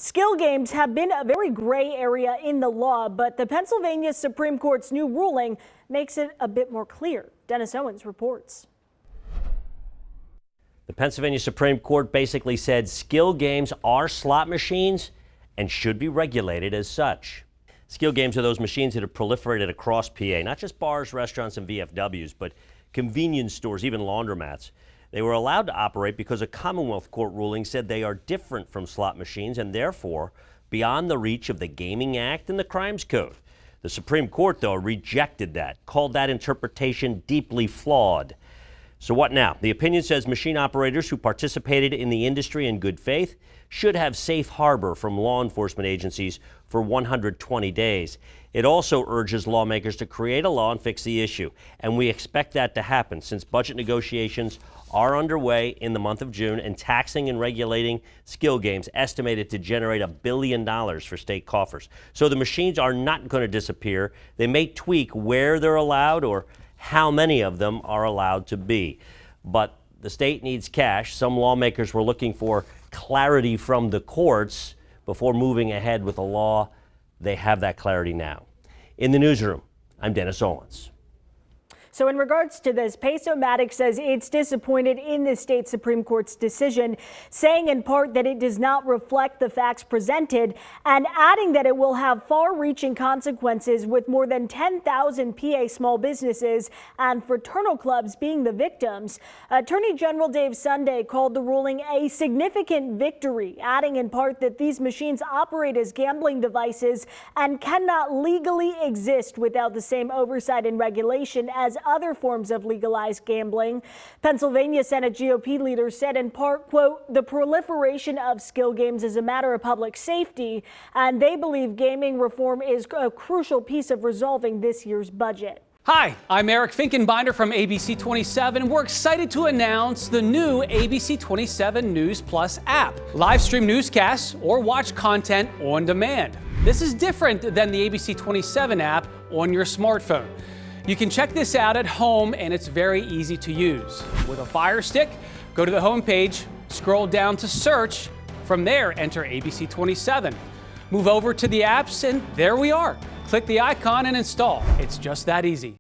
Skill games have been a very gray area in the law, but the Pennsylvania Supreme Court's new ruling makes it a bit more clear. Dennis Owens reports. The Pennsylvania Supreme Court basically said skill games are slot machines and should be regulated as such. Skill games are those machines that have proliferated across PA, not just bars, restaurants, and VFWs, but convenience stores, even laundromats. They were allowed to operate because a Commonwealth Court ruling said they are different from slot machines and therefore beyond the reach of the Gaming Act and the Crimes Code. The Supreme Court, though, rejected that, called that interpretation deeply flawed. So what now? The opinion says machine operators who participated in the industry in good faith should have safe harbor from law enforcement agencies for 120 days. It also urges lawmakers to create a law and fix the issue. And we expect that to happen since budget negotiations are underway in the month of June and taxing and regulating skill games estimated to generate $1 billion for state coffers. So the machines are not going to disappear. They may tweak where they're allowed or how many of them are allowed to be. But the state needs cash. Some lawmakers were looking for clarity from the courts before moving ahead with a law. They have that clarity now. In the newsroom, I'm Dennis Owens. So in regards to this, Pace-O-Matic says it's disappointed in the state Supreme Court's decision, saying in part that it does not reflect the facts presented and adding that it will have far-reaching consequences with more than 10,000 PA small businesses and fraternal clubs being the victims. Attorney General Dave Sunday called the ruling a significant victory, adding in part that these machines operate as gambling devices and cannot legally exist without the same oversight and regulation as other forms of legalized gambling. Pennsylvania Senate GOP leaders said in part, quote, the proliferation of skill games is a matter of public safety, and they believe gaming reform is a crucial piece of resolving this year's budget. Hi, I'm Eric Finkenbinder from ABC 27, and we're excited to announce the new ABC 27 News Plus app. Live stream newscasts or watch content on demand. This is different than the ABC 27 app on your smartphone. You can check this out at home, and it's very easy to use. With a Fire Stick, go to the home page, scroll down to search. From there, enter ABC 27. Move over to the apps, and there we are. Click the icon and install. It's just that easy.